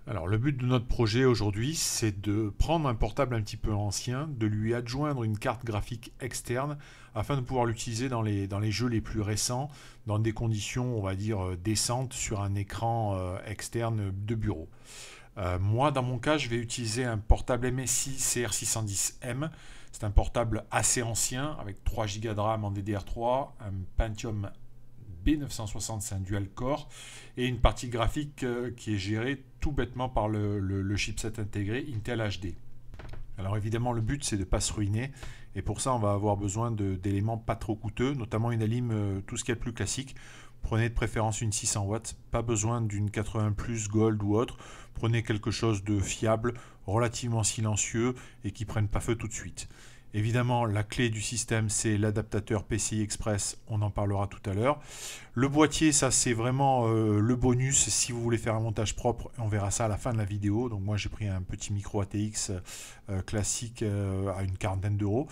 Alors, le but de notre projet aujourd'hui, c'est de prendre un portable un petit peu ancien, de lui adjoindre une carte graphique externe afin de pouvoir l'utiliser dans les jeux les plus récents, dans des conditions, on va dire, décentes sur un écran externe de bureau. Moi, dans mon cas, je vais utiliser un portable MSI CR610M. C'est un portable assez ancien avec 3 Go de RAM en DDR3, un Pentium B960, c'est un dual core, et une partie graphique qui est gérée tout bêtement par le chipset intégré Intel HD. Alors évidemment, le but c'est de ne pas se ruiner, et pour ça on va avoir besoin d'éléments pas trop coûteux, notamment une alim, tout ce qui est le plus classique. Prenez de préférence une 600 watts, pas besoin d'une 80 plus Gold ou autre. Prenez quelque chose de fiable, relativement silencieux et qui prenne pas feu tout de suite. Évidemment, la clé du système, c'est l'adaptateur PCI Express, on en parlera tout à l'heure. Le boîtier, ça c'est vraiment le bonus si vous voulez faire un montage propre, on verra ça à la fin de la vidéo. Donc moi j'ai pris un petit micro ATX classique à une quarantaine d'euros.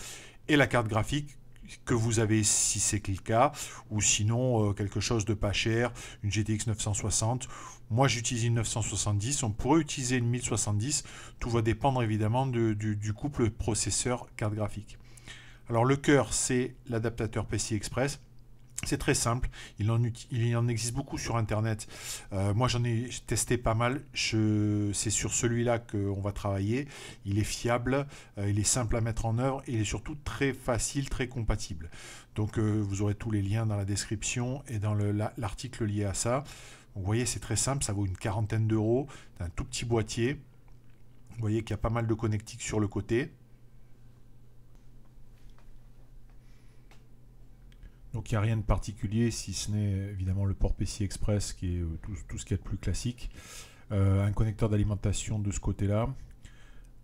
Et la carte graphique, que vous avez si c'est le cas, ou sinon quelque chose de pas cher, une GTX 960. Moi j'utilise une 970, on pourrait utiliser une 1070, tout va dépendre évidemment du couple processeur carte graphique. Alors le cœur c'est l'adaptateur PCI Express. C'est très simple, il en existe beaucoup sur internet. Moi j'en ai testé pas mal, c'est sur celui-là qu'on va travailler. Il est fiable, il est simple à mettre en œuvre et il est surtout très facile, très compatible. Donc vous aurez tous les liens dans la description et dans l'article lié à ça. Donc, vous voyez c'est très simple, ça vaut une quarantaine d'euros, c'est un tout petit boîtier. Vous voyez qu'il y a pas mal de connectiques sur le côté. Donc il n'y a rien de particulier si ce n'est évidemment le port PCI Express qui est tout ce qu'il y a de plus classique. Un connecteur d'alimentation de ce côté-là.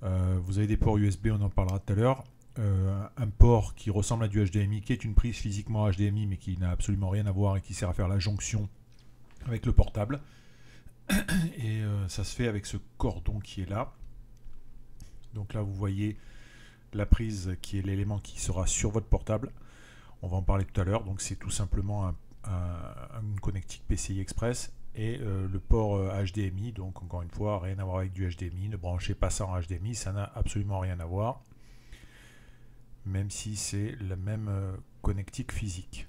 Vous avez des ports USB, on en parlera tout à l'heure. Un port qui ressemble à du HDMI, qui est une prise physiquement HDMI mais qui n'a absolument rien à voir et qui sert à faire la jonction avec le portable. Et ça se fait avec ce cordon qui est là. Donc là vous voyez la prise qui est l'élément qui sera sur votre portable. On va en parler tout à l'heure. Donc c'est tout simplement une connectique PCI Express et le port HDMI. Donc encore une fois, rien à voir avec du HDMI. Ne branchez pas ça en HDMI, ça n'a absolument rien à voir. Même si c'est la même connectique physique.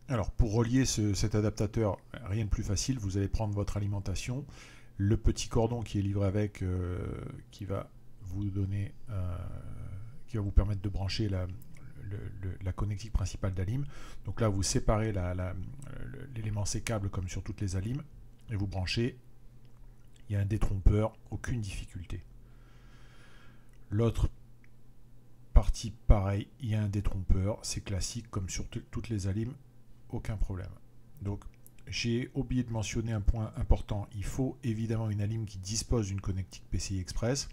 Alors pour relier cet adaptateur, rien de plus facile. Vous allez prendre votre alimentation, le petit cordon qui est livré avec, qui va vous donner qui va vous permettre de brancher la connectique principale d'Alim. Donc là, vous séparez l'élément sécable comme sur toutes les Alim et vous branchez. Il y a un détrompeur, aucune difficulté. L'autre partie, pareil, il y a un détrompeur. C'est classique comme sur toutes les Alim, aucun problème. Donc, j'ai oublié de mentionner un point important. Il faut évidemment une Alim qui dispose d'une connectique PCI Express.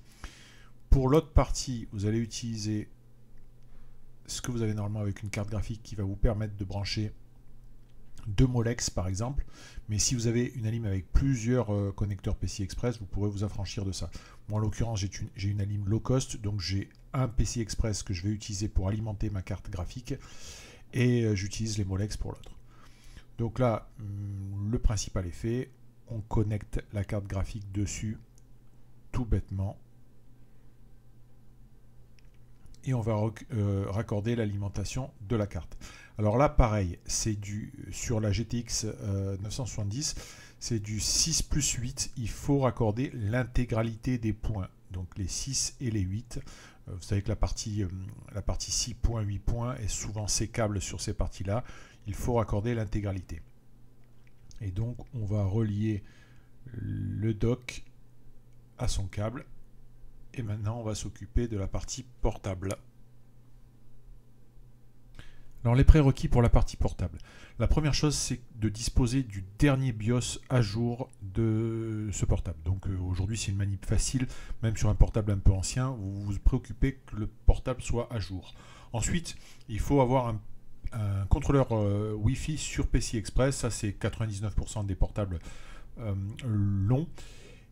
Pour l'autre partie, vous allez utiliser ce que vous avez normalement avec une carte graphique qui va vous permettre de brancher 2 Molex par exemple. Mais si vous avez une Alim avec plusieurs connecteurs PCI Express, vous pourrez vous affranchir de ça. Moi en l'occurrence, j'ai une Alim low cost, donc j'ai un PCI Express que je vais utiliser pour alimenter ma carte graphique et j'utilise les Molex pour l'autre. Donc là, le principal est fait. On connecte la carte graphique dessus tout bêtement. Et on va raccorder l'alimentation de la carte. Alors là, pareil, c'est sur la GTX 970, c'est du 6 plus 8. Il faut raccorder l'intégralité des points, donc les 6 et les 8. Vous savez que la partie 6 points, 8 points est souvent sécable sur ces parties-là. Il faut raccorder l'intégralité. Et donc, on va relier le dock à son câble. Et maintenant, on va s'occuper de la partie portable. Alors, les prérequis pour la partie portable. La première chose, c'est de disposer du dernier BIOS à jour de ce portable. Donc, aujourd'hui, c'est une manip facile. Même sur un portable un peu ancien, vous vous préoccupez que le portable soit à jour. Ensuite, il faut avoir un contrôleur Wi-Fi sur PCI Express. Ça, c'est 99% des portables longs.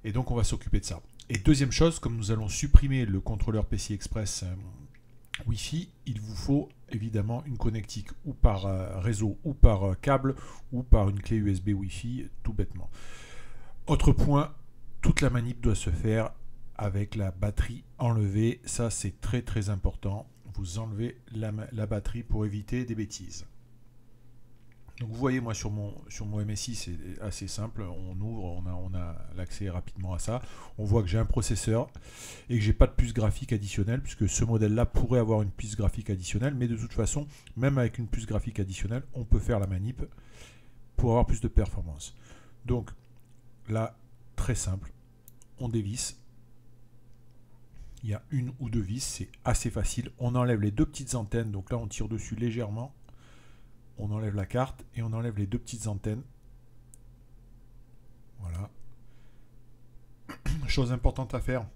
Et donc, on va s'occuper de ça. Et deuxième chose, comme nous allons supprimer le contrôleur PCI Express Wi-Fi, il vous faut évidemment une connectique ou par réseau ou par câble ou par une clé USB Wi-Fi, tout bêtement. Autre point, toute la manip doit se faire avec la batterie enlevée. Ça, c'est très très important. Vous enlevez la batterie pour éviter des bêtises. Donc vous voyez, moi sur mon MSI, c'est assez simple. On ouvre, on a l'accès rapidement à ça. On voit que j'ai un processeur et que j'ai pas de puce graphique additionnelle, puisque ce modèle-là pourrait avoir une puce graphique additionnelle, mais de toute façon, même avec une puce graphique additionnelle, on peut faire la manip pour avoir plus de performance. Donc là, très simple, on dévisse. Il y a une ou deux vis, c'est assez facile. On enlève les deux petites antennes, donc là on tire dessus légèrement. On enlève la carte et on enlève les deux petites antennes. Voilà. Chose importante à faire,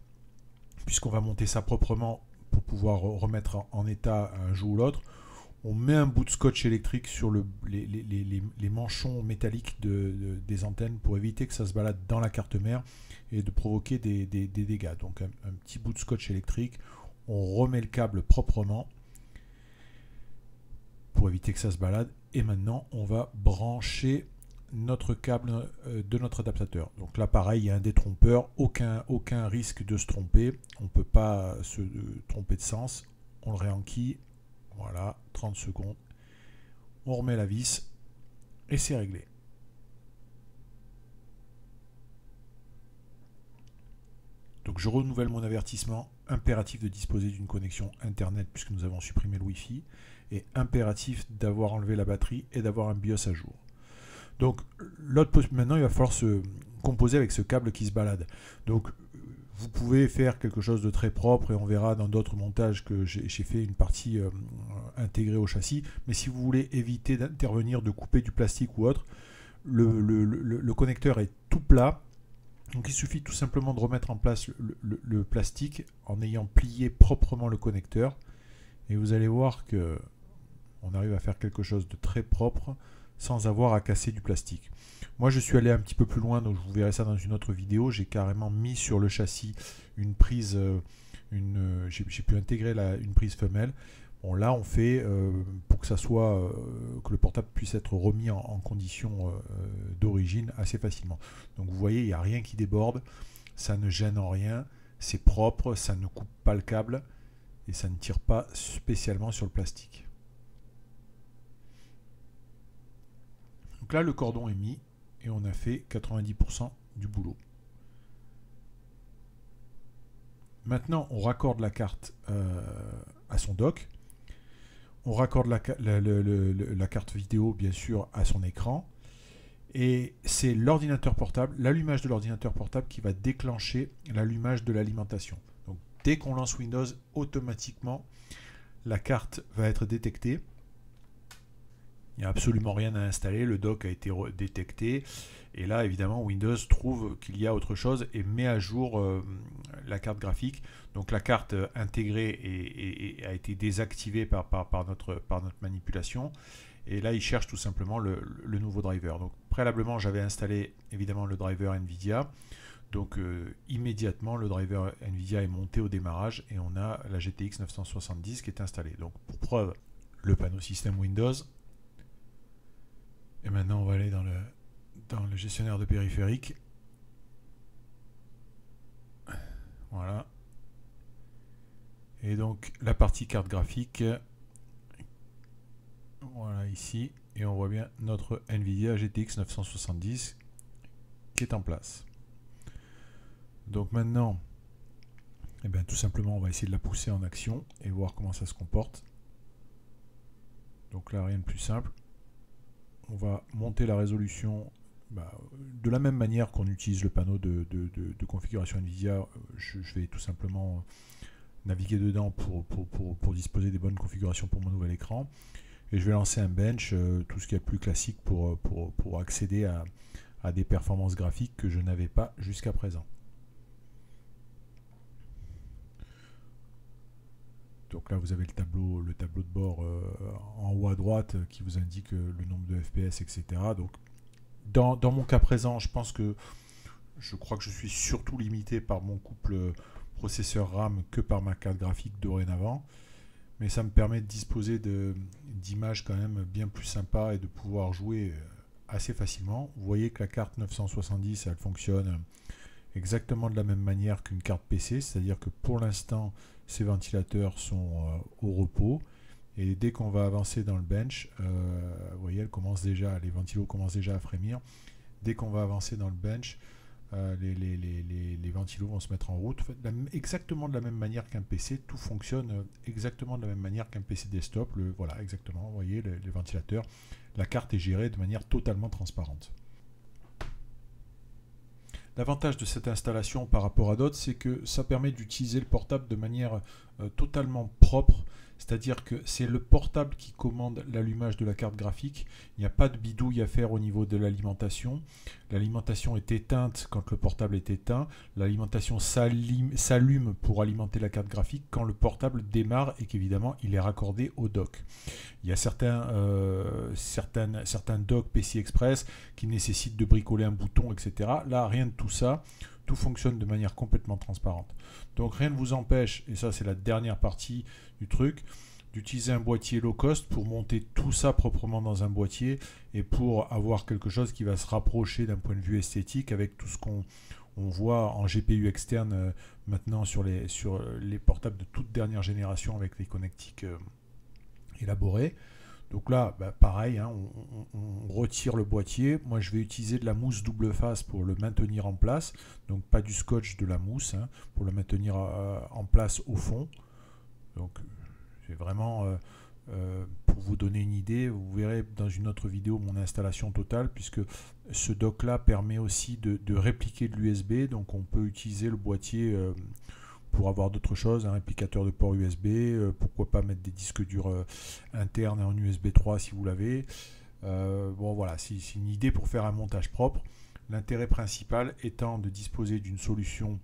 puisqu'on va monter ça proprement pour pouvoir remettre en état un jour ou l'autre. On met un bout de scotch électrique sur les manchons métalliques des antennes pour éviter que ça se balade dans la carte mère et de provoquer des dégâts. Donc un petit bout de scotch électrique, on remet le câble proprement pour éviter que ça se balade. Et maintenant, on va brancher notre câble de notre adaptateur. Donc là, pareil, il y a un détrompeur, aucun risque de se tromper. On ne peut pas se tromper de sens. On le réenquille. Voilà, 30 secondes. On remet la vis et c'est réglé. Donc je renouvelle mon avertissement. Impératif de disposer d'une connexion Internet puisque nous avons supprimé le Wi-Fi. Et impératif d'avoir enlevé la batterie et d'avoir un BIOS à jour. Donc maintenant il va falloir se composer avec ce câble qui se balade. Donc vous pouvez faire quelque chose de très propre et on verra dans d'autres montages que j'ai fait une partie intégrée au châssis. Mais si vous voulez éviter d'intervenir, de couper du plastique ou autre, le connecteur est tout plat. Donc il suffit tout simplement de remettre en place le plastique en ayant plié proprement le connecteur. Et vous allez voir que on arrive à faire quelque chose de très propre sans avoir à casser du plastique. Moi je suis allé un petit peu plus loin, donc je vous verrai ça dans une autre vidéo. J'ai carrément mis sur le châssis une prise, j'ai pu intégrer une prise femelle. Bon là on fait pour que ça soit que le portable puisse être remis en condition d'origine assez facilement. Donc vous voyez, il n'y a rien qui déborde, ça ne gêne en rien, c'est propre, ça ne coupe pas le câble et ça ne tire pas spécialement sur le plastique. Donc là, le cordon est mis et on a fait 90% du boulot. Maintenant, on raccorde la carte à son dock. On raccorde la carte vidéo, bien sûr, à son écran. Et c'est l'ordinateur portable, l'allumage de l'ordinateur portable qui va déclencher l'allumage de l'alimentation. Donc, dès qu'on lance Windows, automatiquement, la carte va être détectée. Il n'y a absolument rien à installer, le dock a été détecté et là évidemment Windows trouve qu'il y a autre chose et met à jour la carte graphique. Donc la carte intégrée a été désactivée par notre manipulation et là il cherche tout simplement le nouveau driver. Donc préalablement j'avais installé évidemment le driver NVIDIA. Donc immédiatement le driver NVIDIA est monté au démarrage et on a la GTX 970 qui est installée. Donc pour preuve, le panneau système Windows. Et maintenant, on va aller dans le gestionnaire de périphériques. Voilà. Et donc, la partie carte graphique. Voilà, ici. Et on voit bien notre NVIDIA GTX 970 qui est en place. Donc maintenant, eh bien, tout simplement, on va essayer de la pousser en action et voir comment ça se comporte. Donc là, rien de plus simple. On va monter la résolution de la même manière qu'on utilise le panneau de configuration NVIDIA. Je vais tout simplement naviguer dedans pour disposer des bonnes configurations pour mon nouvel écran. Et je vais lancer un bench, tout ce qui est le plus classique pour accéder à des performances graphiques que je n'avais pas jusqu'à présent. Donc là, vous avez le tableau de bord en haut à droite qui vous indique le nombre de FPS, etc. Donc, dans mon cas présent, je crois que je suis surtout limité par mon couple processeur RAM que par ma carte graphique dorénavant. mais ça me permet de disposer d'images quand même bien plus sympas et de pouvoir jouer assez facilement. Vous voyez que la carte 970, elle fonctionne exactement de la même manière qu'une carte PC, c'est-à-dire que pour l'instant, ces ventilateurs sont au repos. Et dès qu'on va avancer dans le bench, vous voyez, les ventilos commencent déjà à frémir. Dès qu'on va avancer dans le bench, les ventilos vont se mettre en route. Exactement de la même manière qu'un PC, tout fonctionne exactement de la même manière qu'un PC desktop. Voilà, exactement, vous voyez, les ventilateurs. La carte est gérée de manière totalement transparente. L'avantage de cette installation par rapport à d'autres, c'est que ça permet d'utiliser le portable de manière totalement propre. C'est-à-dire que c'est le portable qui commande l'allumage de la carte graphique. Il n'y a pas de bidouille à faire au niveau de l'alimentation. L'alimentation est éteinte quand le portable est éteint. L'alimentation s'allume pour alimenter la carte graphique quand le portable démarre et qu'évidemment il est raccordé au dock. Il y a certains docks PCI Express qui nécessitent de bricoler un bouton, etc. Là, rien de tout ça. Tout fonctionne de manière complètement transparente. Donc rien ne vous empêche, et ça c'est la dernière partie du truc, d'utiliser un boîtier low cost pour monter tout ça proprement dans un boîtier et pour avoir quelque chose qui va se rapprocher d'un point de vue esthétique avec tout ce qu'on voit en GPU externe maintenant sur les portables de toute dernière génération avec les connectiques élaborés. Donc là, pareil, hein, on retire le boîtier. Moi, je vais utiliser de la mousse double face pour le maintenir en place. Donc pas du scotch, de la mousse, hein, pour le maintenir en place au fond. Donc c'est vraiment pour vous donner une idée. Vous verrez dans une autre vidéo mon installation totale, puisque ce dock là permet aussi de répliquer de l'USB. Donc on peut utiliser le boîtier pour avoir d'autres choses, un réplicateur de port USB, pourquoi pas mettre des disques durs internes en USB 3 si vous l'avez. Bon voilà, c'est une idée pour faire un montage propre. L'intérêt principal étant de disposer d'une solution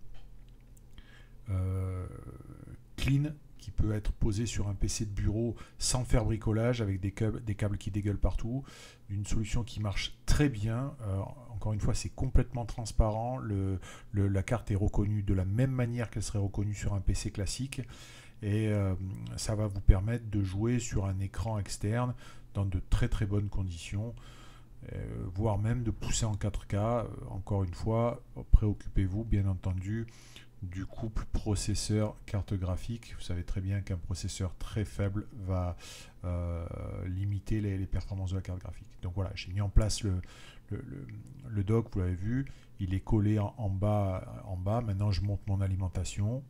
clean qui peut être posée sur un PC de bureau sans faire bricolage, avec des câbles qui dégueulent partout. Une solution qui marche très bien. Encore une fois, c'est complètement transparent. La carte est reconnue de la même manière qu'elle serait reconnue sur un PC classique. Et ça va vous permettre de jouer sur un écran externe dans de très très bonnes conditions. Voire même de pousser en 4K. Encore une fois, préoccupez-vous bien entendu du couple processeur-carte graphique. Vous savez très bien qu'un processeur très faible va limiter les performances de la carte graphique. Donc voilà, j'ai mis en place le dock, vous l'avez vu, il est collé en bas. Maintenant, je monte mon alimentation.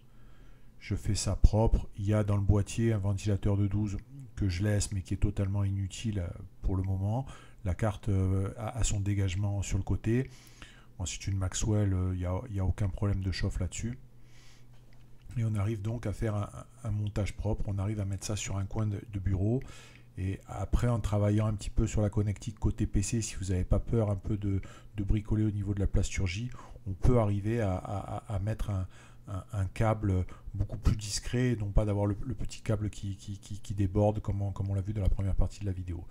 Je fais ça propre. Il y a dans le boîtier un ventilateur de 12 que je laisse, mais qui est totalement inutile pour le moment. La carte a son dégagement sur le côté. Bon, c'est une Maxwell, il n'y a aucun problème de chauffe là-dessus. Et on arrive donc à faire un montage propre. On arrive à mettre ça sur un coin de bureau. Et après, en travaillant un petit peu sur la connectique côté PC, si vous n'avez pas peur un peu de bricoler au niveau de la plasturgie, on peut arriver à mettre un câble beaucoup plus discret, et non pas d'avoir le petit câble qui déborde comme on l'a vu dans la première partie de la vidéo.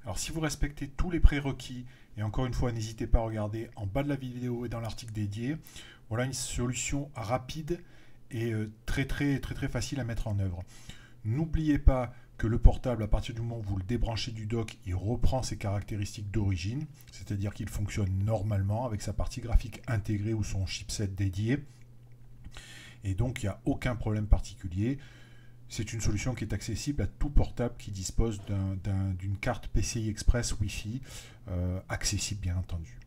Alors si vous respectez tous les prérequis, et encore une fois n'hésitez pas à regarder en bas de la vidéo et dans l'article dédié, voilà une solution rapide et très facile à mettre en œuvre. N'oubliez pas que le portable, à partir du moment où vous le débranchez du dock, il reprend ses caractéristiques d'origine, c'est-à-dire qu'il fonctionne normalement avec sa partie graphique intégrée ou son chipset dédié. Et donc il n'y a aucun problème particulier. C'est une solution qui est accessible à tout portable qui dispose d'une carte PCI Express Wi-Fi, accessible bien entendu.